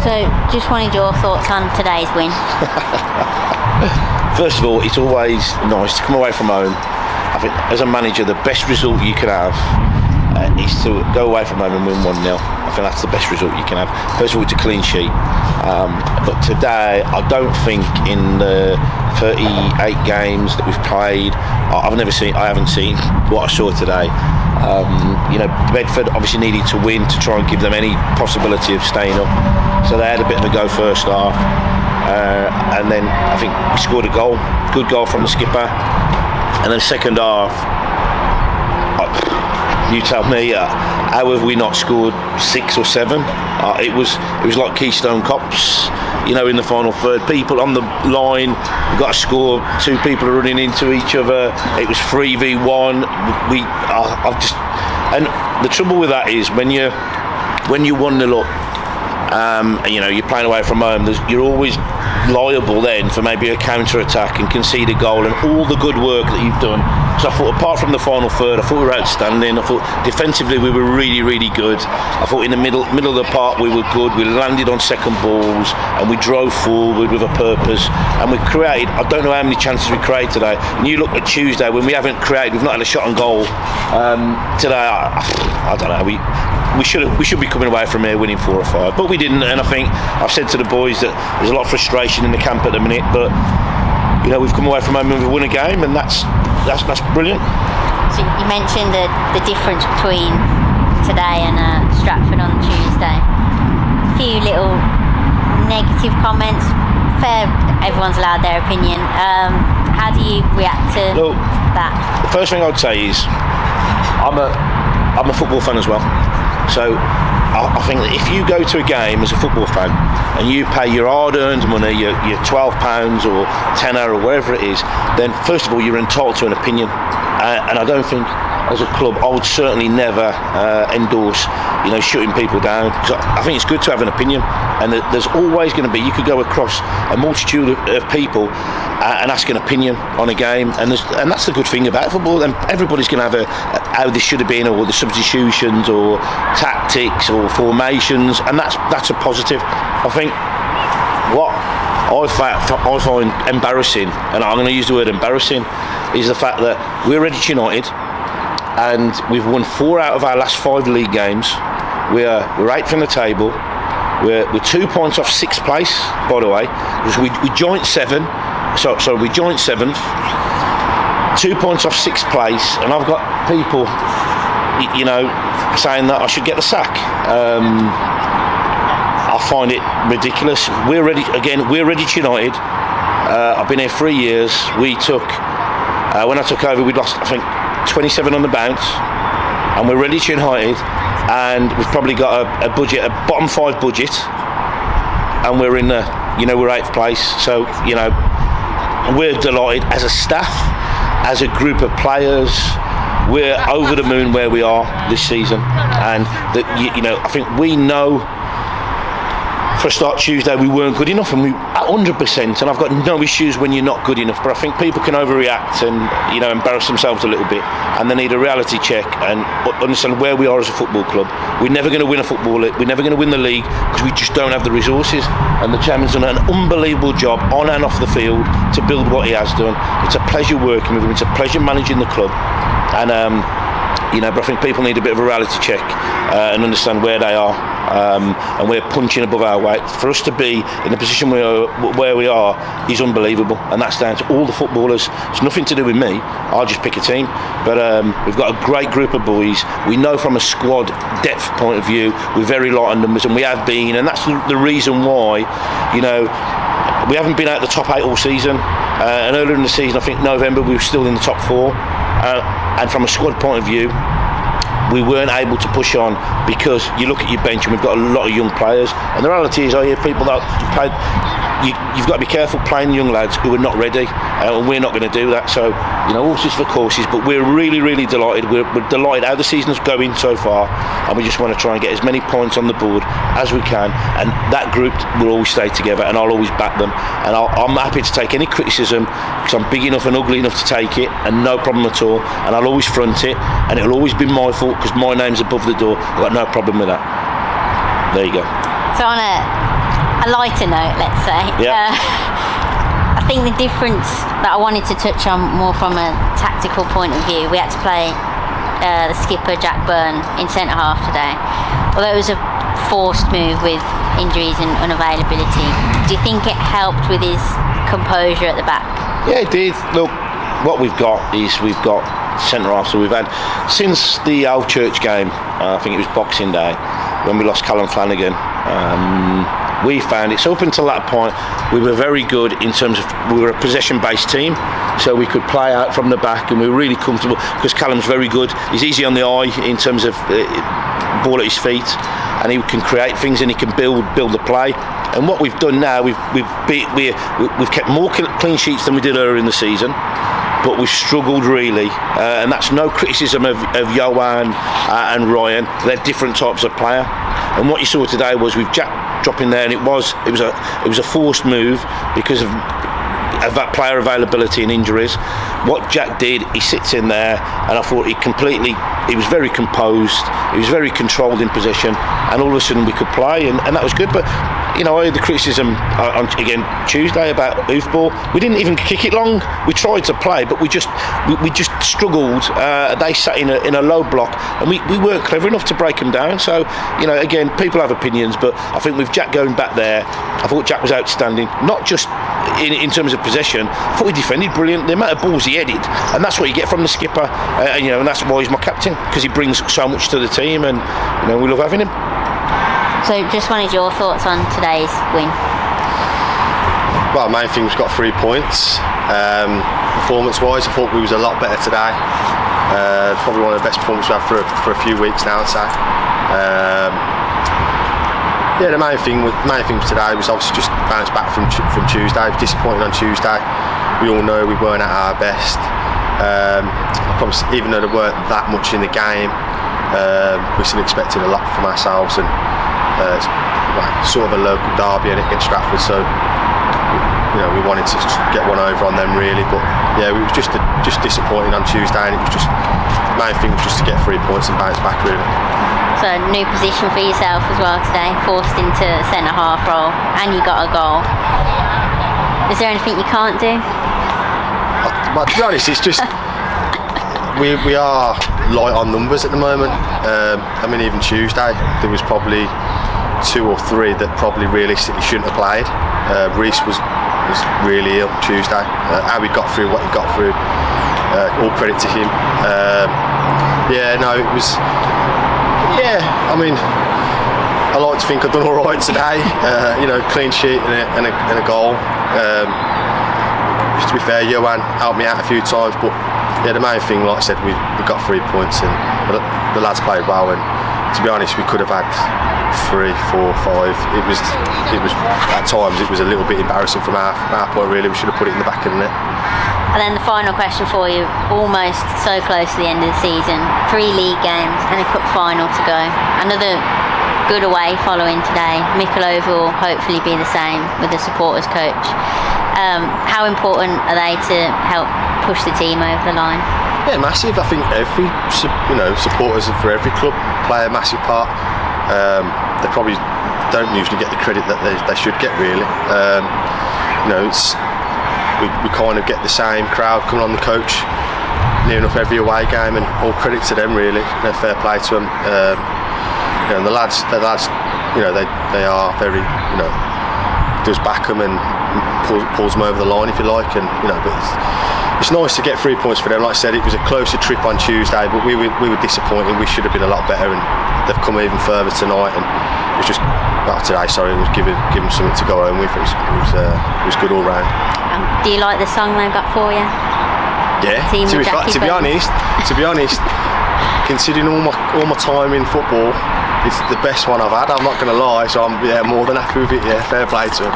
So, just wanted your thoughts on today's win. First of all, it's always nice to come away from home. I think as a manager, the best result you can have is to go away from home and win 1-0. I think that's the best result you can have. First of all, it's a clean sheet. But today, I don't think in the 38 games that we've played, I haven't seen what I saw today. Bedford obviously needed to win to try and give them any possibility of staying up. So they had a bit of a go first half. And then I think we scored a goal, good goal from the skipper. And then second half, you tell me, how have we not scored 6 or 7? It was like Keystone Cops, in the final third. People on the line, we've got to score. 2 people are running into each other. It was 3v1. And the trouble with that is when you're 1-0 up, you're playing away from home, you're always liable then for maybe a counter-attack and concede a goal and all the good work that you've done. So I thought apart from the final third, I thought we were outstanding. I thought defensively we were really, really good. I thought in the middle of the park we were good. We landed on second balls and we drove forward with a purpose and we created, I don't know how many chances we created today. And you look at Tuesday when we haven't created, we've not had a shot on goal. Today, I don't know, we should be coming away from here winning 4 or 5, but we didn't. And I think I've said to the boys that there's a lot of frustration in the camp at the minute, but we've come away from home and we've won a game, and that's brilliant. So you mentioned the difference between today and Stratford on Tuesday. A few little negative comments. Fair, everyone's allowed their opinion. How do you react to that? The first thing I'd say is I'm a football fan as well. So I think that if you go to a game as a football fan and you pay your hard-earned money, your £12 or tenner or whatever it is, then first of all you're entitled to an opinion. And I don't think as a club I would certainly never endorse shutting people down. So I think it's good to have an opinion, and there's always going to be, you could go across a multitude of people and ask an opinion on a game, and that's the good thing about football. And everybody's going to have how this should have been, or the substitutions or tactics or formations, and that's a positive. I think what I find embarrassing, and I'm going to use the word embarrassing, is the fact that we're Redditch United and we've won 4 out of our last 5 league games. We're 8th in the table. We're 2 points off 6th place, by the way, because we joint 7th. So we joint 7th, 2 points off 6th place, and I've got people, saying that I should get the sack. I find it ridiculous. We're Redditch United. I've been here 3 years. We took, when I took over, we'd lost, I think, 27 on the bounce, and we're Redditch United, and we've probably got a budget, a bottom 5 budget, and we're in the, we're 8th place. So, we're delighted as a staff, as a group of players. We're over the moon where we are this season, and I think we know for a start Tuesday we weren't good enough, and we 100%, and I've got no issues when you're not good enough, but I think people can overreact and embarrass themselves a little bit, and they need a reality check and understand where we are as a football club. We're never going to win we're never going to win the league because we just don't have the resources, and the chairman's done an unbelievable job on and off the field to build what he has done. It's a pleasure working with him, it's a pleasure managing the club, and but I think people need a bit of a reality check and understand where they are, and we're punching above our weight. For us to be in the position where we are is unbelievable, and that's down to all the footballers. It's nothing to do with me. I'll just pick a team, but we've got a great group of boys. We know from a squad depth point of view we're very light on numbers, and we have been, and that's the reason why we haven't been out the top 8 all season, and earlier in the season, I think November, we were still in the top 4, and from a squad point of view we weren't able to push on because you look at your bench and we've got a lot of young players, and the reality is I hear people that play, you've got to be careful playing young lads who are not ready, and we're not going to do that. So horses for courses, but we're really, really delighted. We're delighted how the season's going so far, and we just want to try and get as many points on the board as we can, and that group will always stay together, and I'll always back them, and I'm happy to take any criticism because I'm big enough and ugly enough to take it, and no problem at all, and I'll always front it, and it'll always be my fault because my name's above the door. I've got no problem with that. There you go. So on a a lighter note, let's say. Yeah. I think the difference that I wanted to touch on more from a tactical point of view, we had to play the skipper Jack Byrne in centre half today. Although it was a forced move with injuries and unavailability, do you think it helped with his composure at the back? Yeah, it did. Look, what we've got is we've got centre half. So we've had since the Old Church game. I think it was Boxing Day when we lost Callum Flanagan. We found it. So up until that point, we were very good in terms of we were a possession-based team, so we could play out from the back, and we were really comfortable because Callum's very good. He's easy on the eye in terms of ball at his feet, and he can create things and he can build the play. And what we've done now, we've kept more clean sheets than we did earlier in the season. But we've struggled really, and that's no criticism of Johan and Ryan. They're different types of player. And what you saw today was with Jack dropping there, and it was a forced move because of that player availability and injuries. What Jack did, he sits in there, and I thought he was very composed, he was very controlled in possession, and all of a sudden we could play, and that was good. But you know, I heard the criticism on again Tuesday about hoofball. We didn't even kick it long. We tried to play, but we just struggled. They sat in a low block, and we weren't clever enough to break them down. So, you know, again, people have opinions, but I think with Jack going back there, I thought Jack was outstanding. Not just in terms of possession. I thought he defended brilliant. The amount of balls he headed, and that's what you get from the skipper. You know, and that's why he's my captain, because he brings so much to the team, and you know, we love having him. So just wanted your thoughts on today's win. Well, main thing, we've got 3 points. Performance-wise, I thought we was a lot better today. Probably one of the best performances we've had for a few weeks now, I'd say. Yeah, the main thing today was obviously just bounce back from Tuesday. Disappointing on Tuesday. We all know we weren't at our best. Probably, even though there weren't that much in the game, we still expected a lot from ourselves, and sort of a local derby against Stratford, so you know, we wanted to get one over on them really. But yeah, it was just disappointing on Tuesday, and it was just the main thing was just to get 3 points and bounce back really. So new position for yourself as well today, forced into centre half role, and you got a goal. Is there anything you can't do? Well, to be honest, it's just we are light on numbers at the moment. I mean, even Tuesday there was probably 2 or 3 that probably realistically shouldn't have played. Reece was really ill Tuesday. How he got through what he got through, all credit to him. Yeah, no, it was. Yeah, I mean, I like to think I've done all right today. You know, clean sheet and a goal. To be fair, Johan helped me out a few times, but yeah, the main thing, like I said, we got 3 points, and the lads played well. And to be honest, we could have had 3, 4, 5. It was at times it was a little bit embarrassing from our point really. We should have put it in the back of the net. And then the final question for you, almost so close to the end of the season, 3 league games and a cup final to go. Another good away following today. Mickleover will hopefully be the same with the supporters coach. How important are they to help push the team over the line? Yeah, massive. I think every supporters for every club play a massive part. They probably don't usually get the credit that they should get really. You know, we kind of get the same crowd coming on the coach near enough every away game, and all credit to them really. You know, fair play to them. You know, and the lads, you know, they are very, you know, does back them and pulls them over the line if you like, and you know, but it's nice to get 3 points for them. Like I said, it was a closer trip on Tuesday, but we were disappointed. We should have been a lot better, and they've come even further tonight. And it was just today. Sorry, it was give them something to go home with. It was good all round. Do you like the song they've got for you? Yeah. To be honest, considering all my time in football, it's the best one I've had. I'm not going to lie, so I'm more than happy with it. Yeah, fair play to them.